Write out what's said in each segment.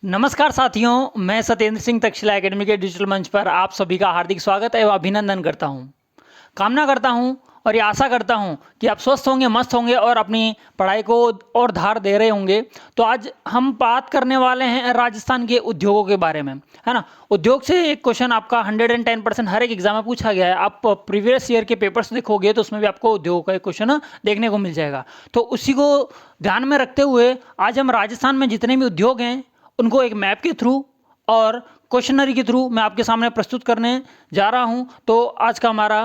नमस्कार साथियों, मैं सत्येंद्र सिंह तक्षशिला एकेडमी के डिजिटल मंच पर आप सभी का हार्दिक स्वागत एवं अभिनंदन करता हूं। कामना करता हूं और ये आशा करता हूं कि आप स्वस्थ होंगे, मस्त होंगे और अपनी पढ़ाई को और धार दे रहे होंगे। तो आज हम बात करने वाले हैं राजस्थान के उद्योगों के बारे में, है ना। उद्योग से एक क्वेश्चन आपका 110% हर एक एग्जाम में पूछा गया है। आप प्रीवियस ईयर के पेपर्स देखोगे तो उसमें भी आपको उद्योग का एक क्वेश्चन देखने को मिल जाएगा। तो उसी को ध्यान में रखते हुए आज हम राजस्थान में जितने भी उद्योग हैं उनको एक मैप के थ्रू और क्वेश्चनरी के थ्रू मैं आपके सामने प्रस्तुत करने जा रहा हूं। तो आज का हमारा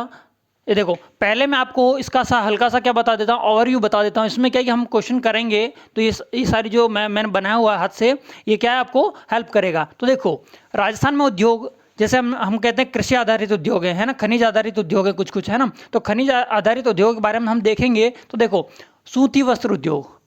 ये देखो, पहले मैं आपको इसका हल्का सा क्या बता देता हूँ, ओवरव्यू बता देता हूँ। इसमें क्या है कि हम क्वेश्चन करेंगे तो ये सारी जो मैंने बनाया हुआ है हाथ से, ये क्या है आपको हेल्प करेगा। तो देखो, राजस्थान में उद्योग जैसे हम कहते हैं कृषि आधारित उद्योग है ना, खनिज आधारित उद्योग है कुछ कुछ, है ना। तो खनिज आधारित उद्योग के बारे में हम देखेंगे। तो देखो, सूती वस्त्र उद्योग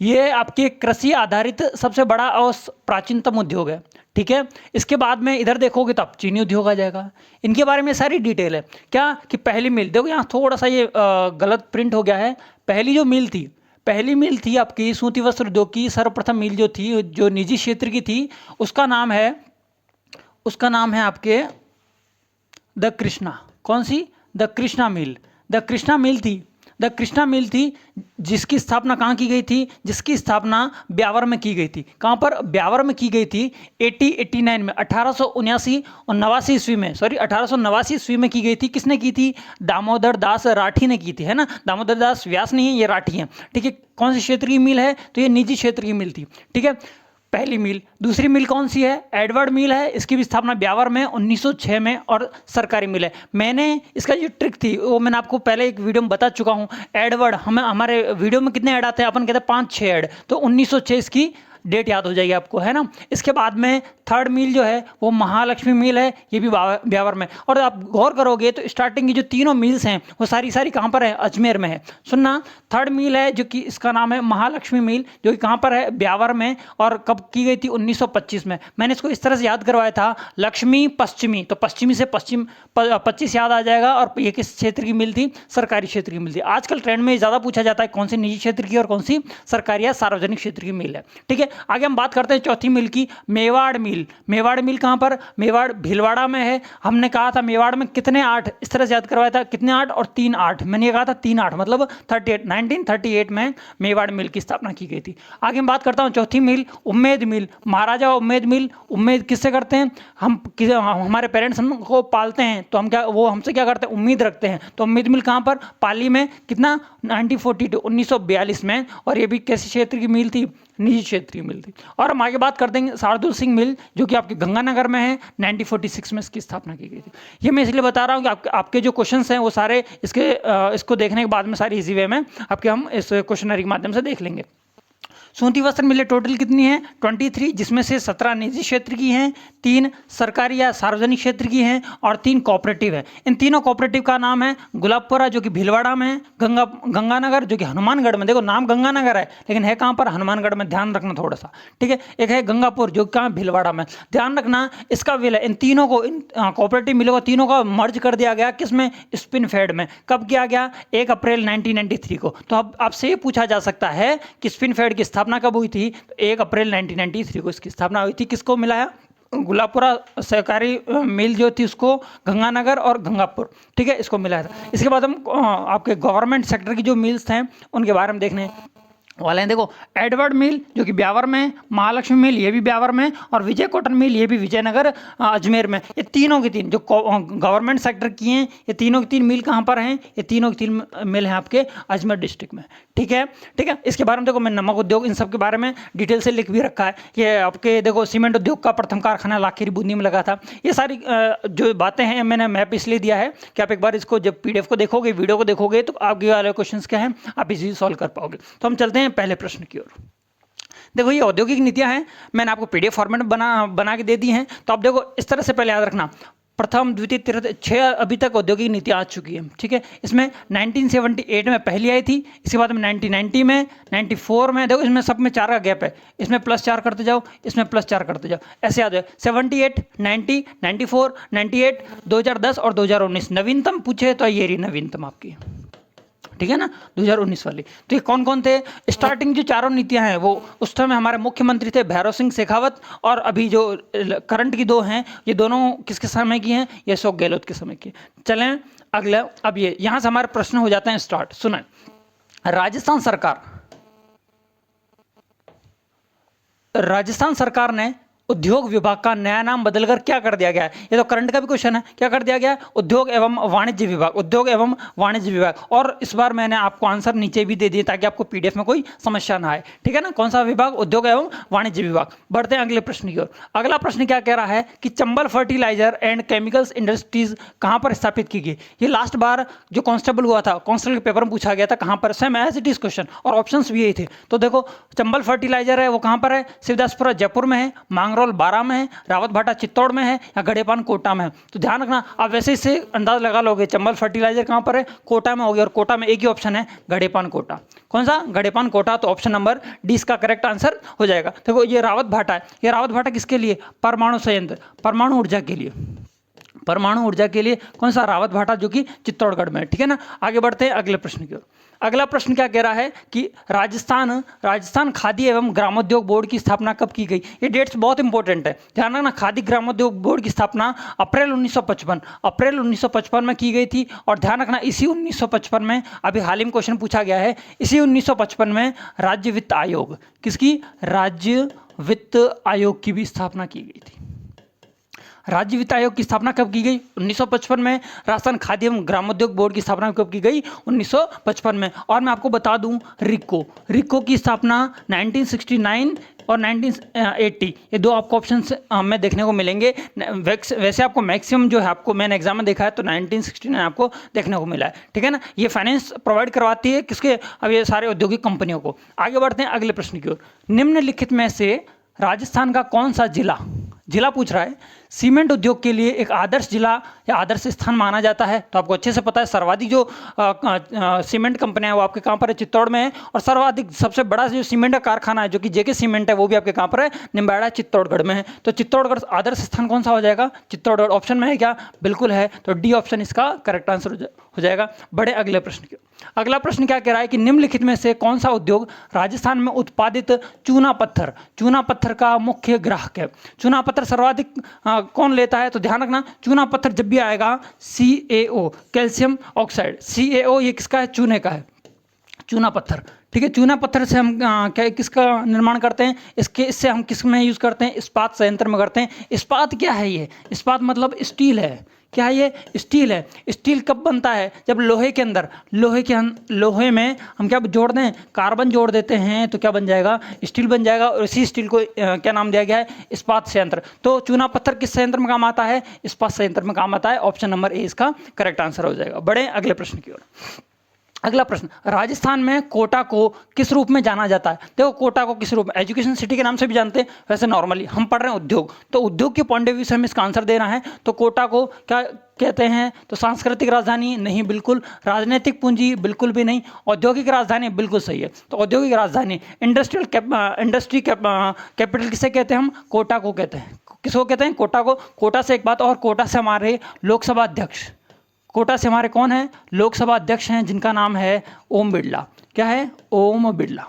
ये आपके कृषि आधारित सबसे बड़ा और प्राचीनतम उद्योग है, ठीक है। इसके बाद में इधर देखोगे तो आप चीनी उद्योग आ जाएगा। इनके बारे में सारी डिटेल है। क्या कि पहली मिल, देखो यहाँ थोड़ा सा ये गलत प्रिंट हो गया है। पहली मिल थी आपकी सूती वस्त्र उद्योग की, सर्वप्रथम मिल जो थी, जो निजी क्षेत्र की थी, उसका नाम है आपके द कृष्णा। कौन सी? The Krishna mill. The Krishna mill थी जिसकी स्थापना कहाँ की गई थी? जिसकी स्थापना ब्यावर में की गई थी। कहाँ पर? ब्यावर में की गई थी 1889 में, 1879 और 89 ईस्वी में, 1889 ईस्वी में की गई थी। किसने की थी? दामोदर दास राठी ने की थी, है ना। दामोदर दास व्यास नहीं है, ये राठी है, ठीक है। कौन सी क्षेत्र की मिल है? तो ये निजी क्षेत्र की मिल थी, ठीक है। पहली मिल। दूसरी मिल कौन सी है? एडवर्ड मिल है। इसकी भी स्थापना ब्यावर में 1906 में और सरकारी मिल है। मैंने इसका जो ट्रिक थी वो मैंने आपको पहले एक वीडियो में बता चुका हूं। एडवर्ड, हमारे वीडियो में कितने ऐड आते हैं? अपन कहते हैं 5-6 ऐड। तो 1906 इसकी डेट याद हो जाएगी आपको, है ना। इसके बाद में थर्ड मिल जो है वो महालक्ष्मी मिल है, ये भी ब्यावर में। और आप गौर करोगे तो स्टार्टिंग की जो तीनों मिल्स हैं वो सारी कहाँ पर है? अजमेर में है। सुनना, थर्ड मिल है जो कि इसका नाम है महालक्ष्मी मिल, जो कि कहाँ पर है? ब्यावर में। और कब की गई थी? 1925 में। मैंने इसको इस तरह से याद करवाया था, लक्ष्मी पश्चिमी, तो पश्चिमी से पश्चिम 25 याद आ जाएगा। और ये किस क्षेत्र की मिल थी? सरकारी क्षेत्र की मिल थी। आजकल ट्रेंड में ज़्यादा पूछा जाता है कौन सी निजी क्षेत्र की और कौन सी सरकारी या सार्वजनिक क्षेत्र की मिल है, ठीक है। आगे हम बात करते हैं चौथी मिल की, मेवाड़ मिल। मेवाड़ मिल कहां पर? मेवाड़ भीलवाड़ा में है। हमने कहा था मेवाड़ में कितने 8, इस तरह से याद करवाया था, कितने 8 और 3 8। मैंने ये कहा था 3 8 मतलब 1938 में मेवाड़ मिल की स्थापना की गई थी। आगे मैं बात करता हूं चौथी मिल, उम्मेद मिल। महाराजा उम्मेद मिल। उम्मेद किससे करते हैं? हमारे पेरेंट्स हमको पालते हैं तो हम क्या, वो हमसे क्या करते हैं? उम्मीद रखते हैं। तो उम्मेद मिल कहां पर? पाली में। कितना? 1942 में। और ये भी कैसी क्षेत्र की मिल थी? निजी क्षेत्र की मिल थी। और हम आगे बात करते हैं शार्दुल सिंह मिल, जो कि आपके गंगानगर में है। 1946 में इसकी स्थापना की गई थी। ये मैं इसलिए बता रहा हूँ कि आपके जो क्वेश्चंस हैं वो सारे इसको देखने के बाद में सारी इजी वे में आपके हम इस क्वेश्चनरी के माध्यम से देख लेंगे। सूती वस्त्र मिलें टोटल कितनी है? 23, जिसमें से 17 निजी क्षेत्र की हैं, 3 सरकारी या सार्वजनिक क्षेत्र की हैं और 3 कोऑपरेटिव है। इन तीनों कोऑपरेटिव का नाम है गुलाबपुरा, जो कि भीलवाड़ा में है, गंगानगर जो कि हनुमानगढ़ में। देखो नाम गंगानगर है लेकिन है कहाँ पर? हनुमानगढ़ में। ध्यान रखना थोड़ा सा, ठीक है। एक है गंगापुर जो कहाँ? भीलवाड़ा में। ध्यान रखना इसका विलय, इन तीनों को, इन कोऑपरेटिव मिलों को तीनों का मर्ज कर दिया गया। किसमें? स्पिनफेड में। कब किया गया? 1 अप्रैल 1993 को। तो अब आपसे ये पूछा जा सकता है कि स्पिनफेड की स्थापना कब हुई थी? तो 1 अप्रैल 1993 को इसकी स्थापना हुई थी। किसको मिला है? गुलाबपुरा सहकारी मिल जो थी उसको गंगानगर और गंगापुर, ठीक है, इसको मिला था। इसके बाद हम आपके गवर्नमेंट सेक्टर की जो मिल्स हैं उनके बारे में देखने वाले हैं। देखो, एडवर्ड मिल जो कि ब्यावर में, महालक्ष्मी मिल ये भी ब्यावर में, और विजय कॉटन मिल ये भी विजयनगर अजमेर में। ये तीनों की तीन जो गवर्नमेंट सेक्टर की हैं, ये तीनों की तीन मिल कहाँ पर हैं? ये तीनों की तीन मिल हैं आपके अजमेर डिस्ट्रिक्ट में, ठीक है। इसके बारे में देखो, मैं नमक उद्योग इन सब के बारे में डिटेल से लिख भी रखा है। ये आपके देखो, सीमेंट उद्योग का प्रथम कारखाना लाखेरी बूंदी में लगा था। ये सारी जो बातें हैं मैंने मैप इसलिए दिया है कि आप एक बार इसको जब PDF को देखोगे, वीडियो को देखोगे, तो आगे वाले क्वेश्चन क्या हैं आप इजीली सॉल्व कर पाओगे। तो हम चलते हैं पहले प्रश्न की ओर। देखो, ये औद्योगिक नीतियां हैं, मैंने आपको PDF फॉर्मेट बना के दे दी हैं। तो आप देखो, इस तरह से पहले याद रखना, प्रथम द्वितीय तृतीय 6 अभी तक औद्योगिक नीतियां आ चुकी हैं, ठीक है। इसमें 1978 में पहली आई थी, इसके बाद में 1990 में, 94 में। देखो इसमें सब में 4 का गैप है, इसमें +4 करते जाओ, इसमें +4 करते जाओ, ऐसे याद है। 78, 90, 94, 98, 2010 और 2019 नवीनतम पूछे तो ये रही नवीनतम आपकी, ठीक है ना, 2019 वाली। तो ये कौन कौन थे? स्टार्टिंग जो चारों नीतियां हैं वो उस समय हमारे मुख्यमंत्री थे भैरव सिंह शेखावत, और अभी जो करंट की दो हैं ये दोनों किसके समय की हैं? ये अशोक गहलोत के समय की। चलें अगला, अब ये यहाँ से हमारे प्रश्न हो जाते हैं स्टार्ट। सुने, राजस्थान सरकार ने उद्योग विभाग का नया नाम बदलकर क्या कर दिया गया है? ये तो करंट का भी क्वेश्चन है, क्या कर दिया गया है? उद्योग एवं वाणिज्य विभाग, उद्योग एवं वाणिज्य विभाग। और इस बार मैंने आपको आंसर नीचे भी दे दिए ताकि आपको पीडीएफ में कोई समस्या ना आए, ठीक है ना। कौन सा विभाग? उद्योग एवं वाणिज्य विभाग। बढ़ते हैं अगले प्रश्न की ओर। अगला प्रश्न क्या कह रहा है कि Chambal fertiliser and chemicals industries कहां पर स्थापित की गई? ये लास्ट बार जो कांस्टेबल हुआ था, कांस्टेबल के पेपर में पूछा गया था, कहां पर? Same as it is question, और ऑप्शंस भी यही थे। तो देखो, चंबल फर्टिलाइजर है वो कहां पर है? शिवदासपुरा जयपुर में है, मांगरोल बारां में है, रावत भाटा चित्तौड़ में है, या गड़ेपान कोटा में है? तो ध्यान रखना, आप वैसे इससे अंदाज लगा लोगे चंबल फर्टिलाइजर कहां पर है? कोटा में होगी, और कोटा में एक ही ऑप्शन है, गड़ेपान कोटा। कौन सा? गड़ेपान कोटा। तो ऑप्शन नंबर डी इसका करेक्ट आंसर हो जाएगा। देखो ये रावत भाटा है, ये रावत भाटा किसके लिए? परमाणु संयंत्र, परमाणु ऊर्जा के लिए, परमाणु ऊर्जा के लिए कौन सा? रावत भाटा, जो कि चित्तौड़गढ़ में है, ठीक है ना। आगे बढ़ते हैं अगले प्रश्न की ओर। अगला प्रश्न क्या कह रहा है कि राजस्थान खादी एवं ग्रामोद्योग बोर्ड की स्थापना कब की गई? ये डेट्स बहुत इंपॉर्टेंट है, ध्यान रखना। खादी ग्रामोद्योग बोर्ड की स्थापना अप्रैल 1955 में की गई थी। और ध्यान रखना, इसी 1955 में, अभी हाल ही में क्वेश्चन पूछा गया है, इसी 1955 में राज्य वित्त आयोग, किसकी? राज्य वित्त आयोग की भी स्थापना की गई थी। राज्य वित्त आयोग की स्थापना कब की गई? 1955 में। राजस्थान खादी एवं ग्रामोद्योग बोर्ड की स्थापना कब की गई? 1955 में। और मैं आपको बता दूं, रिको की स्थापना 1969 और 1980, ये दो आपको ऑप्शन में देखने को मिलेंगे। वैसे आपको मैक्सिमम जो है, आपको मैंने एग्जाम में देखा है तो 1969 आपको देखने को मिला है, ठीक है ना। ये फाइनेंस प्रोवाइड करवाती है किसके? अब ये सारे औद्योगिक कंपनियों को। आगे बढ़ते हैं अगले प्रश्न की ओर। निम्नलिखित में से राजस्थान का कौन सा जिला पूछ रहा है सीमेंट उद्योग के लिए एक आदर्श जिला या आदर्श स्थान माना जाता है? तो आपको अच्छे से पता है, सर्वाधिक जो सीमेंट कंपनियां है वो आपके कहाँ पर है? चित्तौड़ में है। और सर्वाधिक सबसे बड़ा जो सीमेंट का कारखाना है जो कि जेके सीमेंट है, वो भी आपके कहाँ पर है? निम्बाड़ा चित्तौड़गढ़ में है। तो चित्तौड़गढ़ आदर्श स्थान कौन सा हो जाएगा? चित्तौड़गढ़। ऑप्शन में है क्या? बिल्कुल है। तो डी ऑप्शन इसका करेक्ट आंसर हो जाएगा। बड़े अगले प्रश्न की। अगला प्रश्न क्या कह रहा है कि निम्नलिखित में से कौन सा उद्योग राजस्थान में उत्पादित चूना पत्थर का मुख्य ग्राहक है? चूना पत्थर सर्वाधिक कौन लेता है? तो ध्यान रखना, चूना पत्थर जब भी आएगा CaO, कैल्शियम ऑक्साइड, CaO ये किसका है? चूने का है, चूना पत्थर, ठीक है। चूना पत्थर से हम क्या किसका निर्माण करते हैं? इससे हम किस में यूज करते हैं? इस्पात संयंत्र में करते हैं। इस्पात क्या है? ये इस्पात मतलब स्टील है। क्या है ये? स्टील है। स्टील कब बनता है? जब लोहे में हम क्या जोड़ दें? कार्बन जोड़ देते हैं, तो क्या बन जाएगा? स्टील बन जाएगा। और इसी स्टील को क्या नाम दिया गया है? इस्पात संयंत्र। तो चूना पत्थर किस संयंत्र में काम आता है? इस्पात संयंत्र में काम आता है। ऑप्शन नंबर ए इसका करेक्ट आंसर हो जाएगा। बढ़े अगले प्रश्न की ओर। अगला प्रश्न, राजस्थान में कोटा को किस रूप में जाना जाता है? देखो, कोटा को किस रूप में? एजुकेशन सिटी के नाम से भी जानते हैं, वैसे नॉर्मली हम पढ़ रहे हैं उद्योग, तो उद्योग के पॉइंट ऑफ व्यू से हमें इसका आंसर देना है। तो कोटा को क्या कहते हैं? तो सांस्कृतिक राजधानी नहीं, बिल्कुल। राजनीतिक पूंजी बिल्कुल भी नहीं। औद्योगिक राजधानी बिल्कुल सही है। तो औद्योगिक राजधानी, इंडस्ट्री कैपिटल किसे कहते हैं? हम कोटा को कहते हैं। किसको कहते हैं? कोटा को। कोटा से एक बात और, कोटा से हमारे लोकसभा अध्यक्ष, कोटा से हमारे कौन है? लोकसभा अध्यक्ष हैं, जिनका नाम है ओम बिरला। क्या है? ओम बिरला,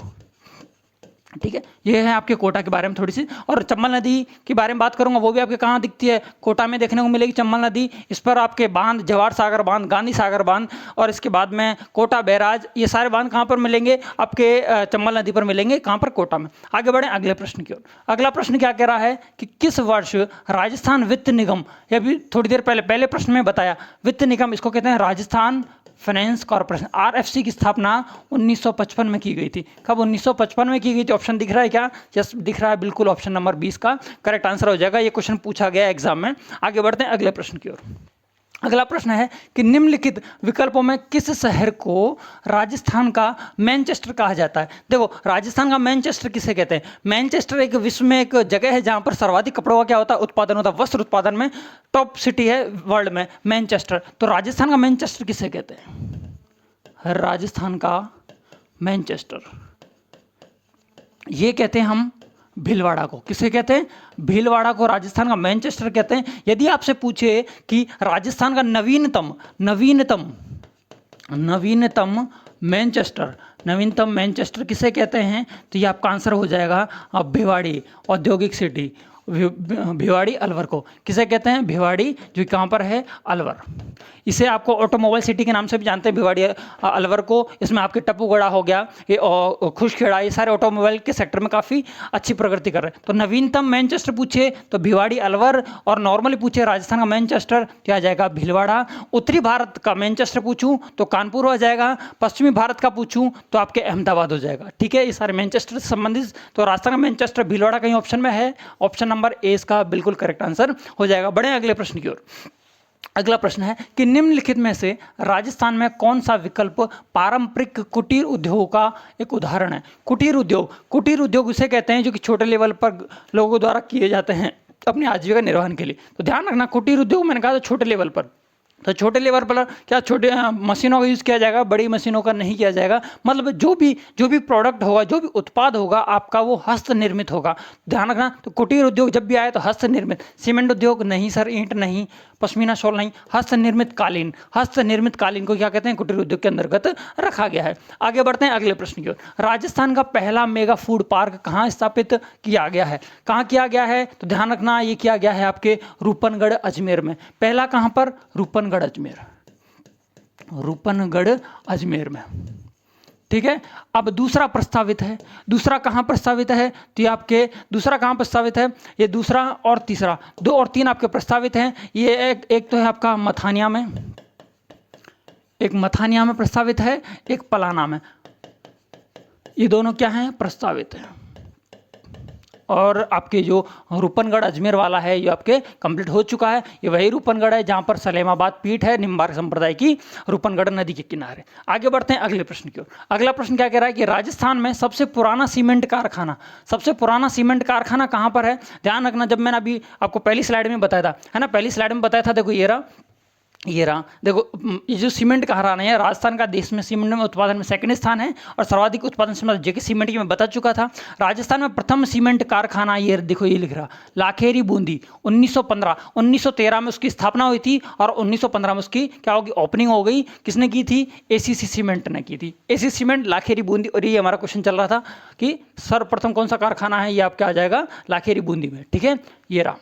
ठीक है। ये है आपके कोटा के बारे में थोड़ी सी। और चंबल नदी के बारे में बात करूंगा, वो भी आपके कहाँ दिखती है? कोटा में देखने को मिलेगी चंबल नदी। इस पर आपके बांध, जवाहर सागर बांध, गांधी सागर बांध, और इसके बाद में कोटा बैराज, ये सारे बांध कहाँ पर मिलेंगे? आपके चंबल नदी पर मिलेंगे। कहाँ पर? कोटा में। आगे बढ़े अगले प्रश्न की ओर। अगला प्रश्न क्या कह रहा है कि किस वर्ष राजस्थान वित्त निगम, ये भी थोड़ी देर पहले प्रश्न में बताया, वित्त निगम इसको कहते हैं राजस्थान फाइनेंस कॉर्पोरेशन, RFC की स्थापना 1955 में की गई थी। कब? 1955 में की गई थी। ऑप्शन दिख रहा है क्या? यस दिख रहा है, बिल्कुल। ऑप्शन नंबर 20 का करेक्ट आंसर हो जाएगा। ये क्वेश्चन पूछा गया एग्जाम में। आगे बढ़ते हैं अगले प्रश्न की ओर। अगला प्रश्न है कि निम्नलिखित विकल्पों में किस शहर को राजस्थान का मैनचेस्टर कहा जाता है? देखो, राजस्थान का मैनचेस्टर किसे कहते हैं? मैनचेस्टर एक विश्व में एक जगह है जहां पर सर्वाधिक कपड़ों का क्या होता है? उत्पादन होता है। वस्त्र उत्पादन में टॉप सिटी है वर्ल्ड में मैनचेस्टर। तो राजस्थान का मैनचेस्टर किसे कहते हैं? राजस्थान का मैनचेस्टर ये कहते हैं हम भीलवाड़ा को। किसे कहते हैं? भीलवाड़ा को राजस्थान का मैनचेस्टर कहते हैं। यदि आपसे पूछे कि राजस्थान का नवीनतम मैनचेस्टर, नवीनतम मैनचेस्टर किसे कहते हैं? तो ये आपका आंसर हो जाएगा भिवाड़ी औद्योगिक सिटी। भिवाड़ी अलवर को किसे कहते हैं? भिवाड़ी, जो कहाँ पर है? अलवर। इसे आपको ऑटोमोबाइल सिटी के नाम से भी जानते हैं, भिवाड़ी अलवर को। इसमें आपके टप्पूगढ़ा हो गया, ये खुशखेड़ा, ये सारे ऑटोमोबाइल के सेक्टर में काफ़ी अच्छी प्रगति कर रहे हैं। तो नवीनतम मैनचेस्टर पूछे तो भिवाड़ी अलवर, और नॉर्मली पूछे राजस्थान का मैनचेस्टर क्या आ जाएगा? भीलवाड़ा। उत्तरी भारत का मैनचेस्टर पूछूं तो कानपुर हो जाएगा, पश्चिमी भारत का पूछूं तो आपके अहमदाबाद हो जाएगा। ठीक है, ये सारे मैनचेस्टर से संबंधित। तो राजस्थान का मैनचेस्टर भीलवाड़ा कहीं ऑप्शन में है? ऑप्शन नंबर ए इसका बिल्कुल करेक्ट आंसर हो जाएगा। बढ़े अगले प्रश्न की ओर। अगला प्रश्न है कि निम्नलिखित में से राजस्थान में कौन सा विकल्प पारंपरिक कुटीर उद्योग का एक उदाहरण है? कुटीर उद्योग उसे कहते हैं जो कि छोटे लेवल पर लोगों द्वारा किए जाते हैं अपनी आजीविका निर्वहन के लिए। तो ध्यान रखना, कुटीर उद्योग मैंने कहा था छोटे लेवल पर। तो छोटे लेवल पर क्या छोटे मशीनों का यूज़ किया जाएगा, बड़ी मशीनों का नहीं किया जाएगा। मतलब जो भी प्रोडक्ट होगा, जो भी उत्पाद होगा आपका, वो हस्त निर्मित होगा। ध्यान रखना। तो कुटीर उद्योग जब भी आए तो हस्त निर्मित, सीमेंट उद्योग नहीं सर, ईंट नहीं, पश्मीना शॉल नहीं, हस्त निर्मित कालीन, हस्त निर्मित कालीन को क्या कहते हैं? कुटीर उद्योग के अंतर्गत रखा गया है। आगे बढ़ते हैं अगले प्रश्न की ओर। राजस्थान का पहला मेगा फूड पार्क कहाँ स्थापित किया गया है? कहाँ किया गया है? तो ध्यान रखना, ये किया गया है आपके रूपनगढ़ अजमेर में। पहला कहाँ पर? रूपनगढ़ अजमेर, रूपनगढ़ अजमेर में। ठीक है, अब दूसरा प्रस्तावित है। दूसरा कहाँ प्रस्तावित है? तो ये आपके दूसरा कहाँ प्रस्तावित है? ये दूसरा और तीसरा, 2 और 3 आपके प्रस्तावित हैं। ये एक तो है आपका मथानिया में, एक मथानिया में प्रस्तावित है, एक पलाना में। ये दोनों क्या हैं? प्रस्तावित हैं। और आपके जो रूपनगढ़ अजमेर वाला है ये आपके कंप्लीट हो चुका है। ये वही रूपनगढ़ है जहाँ पर सलेमाबाद पीठ है निम्बार्क संप्रदाय की, रूपनगढ़ नदी के किनारे। आगे बढ़ते हैं अगले प्रश्न की ओर। अगला प्रश्न क्या कह रहा है कि राजस्थान में सबसे पुराना सीमेंट कारखाना, सबसे पुराना सीमेंट कारखाना कहाँ पर है? ध्यान रखना, जब मैंने अभी आपको पहली स्लाइड में बताया था, है ना, पहली स्लाइड में बताया था, देखो ये रहा, देखो ये जो सीमेंट कारखाना है, राजस्थान का देश में सीमेंट में उत्पादन में सेकंड स्थान है और सर्वाधिक उत्पादन सीमेंट जेके सीमेंट की मैं बता चुका था। राजस्थान में प्रथम सीमेंट कारखाना, ये देखो ये लिख रहा, लाखेरी बूंदी, 1915, 1913 में उसकी स्थापना हुई थी और 1915 में उसकी क्या होगी? ओपनिंग हो गई। किसने की थी? एसीसी सीमेंट ने की थी। ACC cement, Lakheri Bundi. और ये हमारा क्वेश्चन चल रहा था कि सर्वप्रथम कौन सा कारखाना है? ये आपका आ जाएगा लाखेरी बूंदी में। ठीक है, ये रहा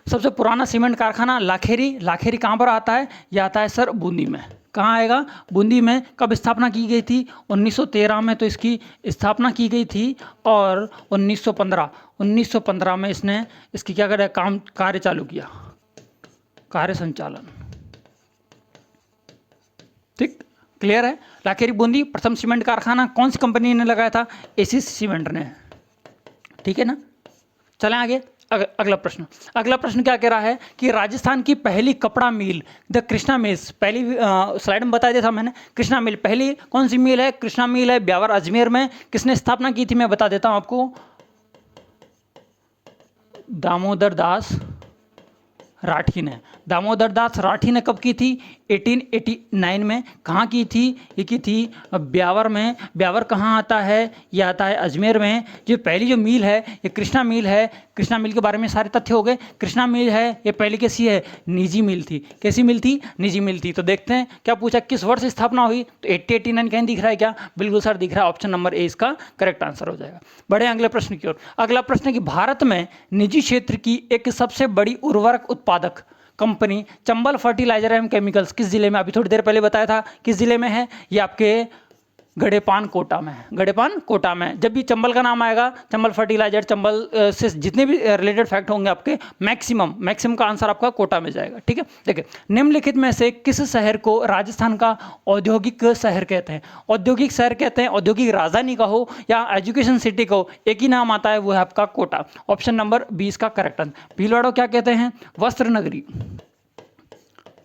सबसे पुराना सीमेंट कारखाना लाखेरी। लाखेरी कहाँ पर आता है? ये आता है सर बूंदी में। कहाँ आएगा? बूंदी में। कब स्थापना की गई थी? 1913 में तो इसकी स्थापना की गई थी और 1915 में इसने इसकी क्या करे? कार्य चालू किया, कार्य संचालन। ठीक, क्लियर है? लाखेरी बूंदी प्रथम सीमेंट कारखाना कौन सी कंपनी ने लगाया था? एसीसी सीमेंट ने। ठीक है ना, चलें आगे। अगला प्रश्न क्या कह रहा है कि राजस्थान की पहली कपड़ा मिल, द कृष्णा मिल्स, पहली स्लाइड में बता दिया था मैंने, कृष्णा मिल पहली कौन सी मिल है? कृष्णा मिल है ब्यावर अजमेर में। किसने स्थापना की थी? मैं बता देता हूं आपको, दामोदर दास राठी ने। दामोदर दास राठी ने कब की थी? 1889 में। कहाँ की थी? ये की थी ब्यावर में। ब्यावर कहाँ आता है? ये आता है अजमेर में। जो पहली जो मिल है ये कृष्णा मिल है। कृष्णा मिल के बारे में सारे तथ्य हो गए। कृष्णा मिल है ये पहली कैसी है? निजी मिल थी। कैसी मिल थी? निजी मिल थी। तो देखते हैं क्या पूछा, किस वर्ष स्थापना हुई? तो 1889 कहीं दिख रहा है क्या? बिल्कुल सर दिख रहा है, ऑप्शन नंबर ए इसका करेक्ट आंसर हो जाएगा। बढ़े अगले प्रश्न की ओर। अगला प्रश्न है कि भारत में निजी क्षेत्र की एक सबसे बड़ी उर्वरक उत्पादक company Chambal fertiliser and chemicals किस जिले में? अभी थोड़ी देर पहले बताया था किस जिले में है। ये आपके गड़ेपान कोटा में है। गड़ेपान कोटा में। जब भी चंबल का नाम आएगा, चंबल फर्टिलाइजर, चंबल से जितने भी रिलेटेड फैक्ट होंगे आपके, मैक्सिमम का आंसर आपका कोटा में जाएगा। ठीक है, देखिए निम्नलिखित में से किस शहर को राजस्थान का औद्योगिक शहर कहते हैं? औद्योगिक शहर कहते हैं, औद्योगिक राजधानी का हो या एजुकेशन सिटी का हो, एक ही नाम आता है, वो है आपका कोटा। ऑप्शन नंबर 20 का करेक्ट आंसर। भीलवाड़ा क्या कहते हैं? वस्त्र नगरी,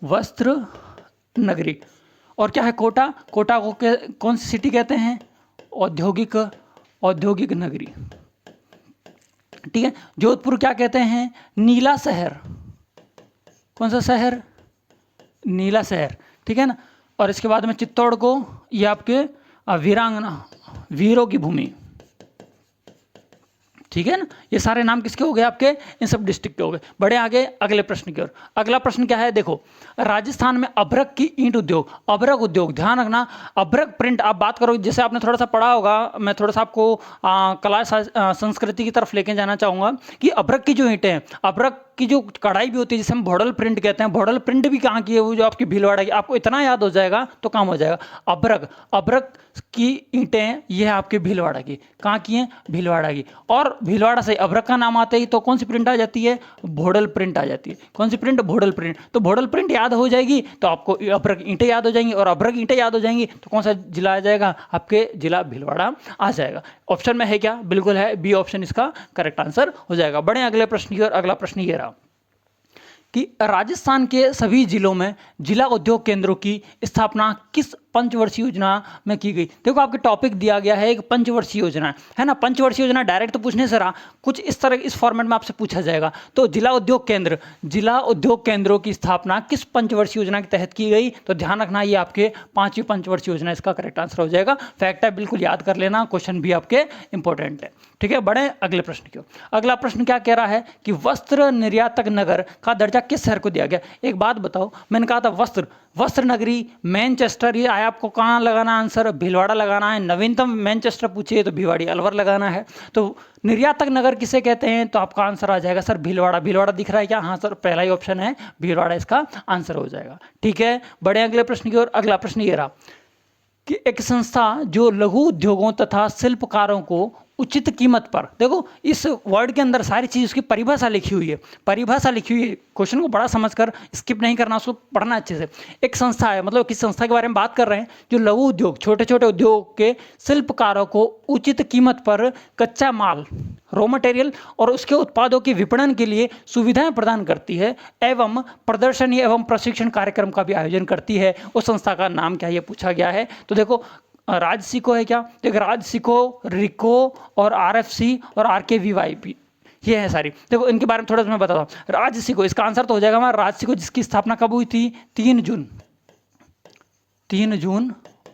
वस्त्र नगरी। और क्या है? कोटा। कोटा को कौन सी सिटी कहते हैं? औद्योगिक नगरी। ठीक है, जोधपुर क्या कहते हैं? नीला शहर। कौन सा शहर? नीला शहर। ठीक है ना। और इसके बाद में चित्तौड़ को ये आपके वीरांगना, वीरों की भूमि। ठीक है ना, ये सारे नाम किसके हो गए आपके, इन सब डिस्ट्रिक्ट के हो गए। बड़े आगे अगले प्रश्न की ओर। अगला प्रश्न क्या है, देखो राजस्थान में अभ्रक की ईंट उद्योग, अभ्रक उद्योग, ध्यान रखना अभ्रक प्रिंट आप बात करो, जैसे आपने थोड़ा सा पढ़ा होगा, मैं थोड़ा सा आपको कला संस्कृति की तरफ लेके जाना चाहूँगा कि अभ्रक की जो ईंटें हैं, अभ्रक की जो कढ़ाई भी होती है जिसे हम भोडल प्रिंट कहते हैं, भोडल प्रिंट भी कहाँ की है, वो जो आपकी भीलवाड़ा की, आपको इतना याद हो जाएगा तो काम हो जाएगा। अभ्रक, अभ्रक की ईंटें ये है आपके भीलवाड़ा की, कहाँ की हैं, भीलवाड़ा की। और भीलवाड़ा से अभ्रक का नाम आते ही तो कौन सी प्रिंट आ जाती है, भोडल प्रिंट आ जाती है। कौन सी प्रिंट, भोडल प्रिंट। तो भोडल प्रिंट याद हो जाएगी तो आपको अभ्रक ईंटें याद हो जाएंगी, और अभ्रक ईंटें याद हो जाएंगी तो कौन सा जिला आ जाएगा, आपके जिला भीलवाड़ा आ जाएगा। ऑप्शन में है क्या, बिल्कुल है, बी ऑप्शन इसका करेक्ट आंसर हो जाएगा। बढ़े अगले प्रश्न की ओर। अगला प्रश्न ये रहा कि राजस्थान के सभी जिलों में जिला उद्योग केंद्रों की स्थापना किस पंचवर्षीय योजना में की गई। देखो आपके टॉपिक दिया गया है एक पंचवर्षीय योजना है ना, पंचवर्षीय योजना डायरेक्ट तो पूछने से रहा, कुछ इस तरह इस फॉर्मेट में आपसे पूछा जाएगा। तो जिला उद्योग केंद्र, जिला उद्योग केंद्रों की स्थापना किस पंचवर्षीय योजना के तहत की गई, तो ध्यान रखना ये आपके 5वीं पंचवर्षीय योजना इसका करेक्ट आंसर हो जाएगा। फैक्ट है, बिल्कुल याद कर लेना, क्वेश्चन भी आपके इंपॉर्टेंट है। ठीक है, बढ़े अगले प्रश्न की ओर। अगला प्रश्न क्या कह रहा है कि वस्त्र निर्यातक नगर का दर्जा किस शहर को दिया गया। एक बात बताओ, मैंने कहा था वस्त्र, वस्त्र नगरी मैनचेस्टर, ये आया आपको कहाँ लगाना आंसर, भीलवाड़ा लगाना है। नवीनतम मैनचेस्टर पूछिए तो भिवाड़ी अलवर लगाना है। तो निर्यातक नगर किसे कहते हैं, तो आपका आंसर आ जाएगा सर भीलवाड़ा। भीलवाड़ा दिख रहा है क्या, हाँ सर पहला ही ऑप्शन है भीलवाड़ा, इसका आंसर हो जाएगा। ठीक है, बढ़े अगले प्रश्न की ओर। अगला प्रश्न ये रहा कि एक संस्था जो लघु उद्योगों तथा शिल्पकारों को उचित कीमत पर, देखो इस वर्ड के अंदर सारी चीज़ उसकी परिभाषा लिखी हुई है, परिभाषा लिखी हुई है, क्वेश्चन को बड़ा समझकर स्किप नहीं करना, उसको पढ़ना अच्छे से। एक संस्था है, मतलब किस संस्था के बारे में बात कर रहे हैं, जो लघु उद्योग, छोटे छोटे उद्योग के शिल्पकारों को उचित कीमत पर कच्चा माल, रॉ मटेरियल और उसके उत्पादों के विपणन के लिए सुविधाएं प्रदान करती है एवं प्रदर्शनी एवं प्रशिक्षण कार्यक्रम का भी आयोजन करती है। उस संस्था का नाम क्या, ये पूछा गया है। तो देखो राजसिको है क्या, देखो राजसिको, रिको और आरएफसी और आरकेवीवाईपी, ये है सारी। देखो इनके बारे में थोड़ा सा मैं बताता हूँ। राजसिको, इसका आंसर तो हो जाएगा हमारा राजसिको, जिसकी स्थापना कब हुई थी, 3 जून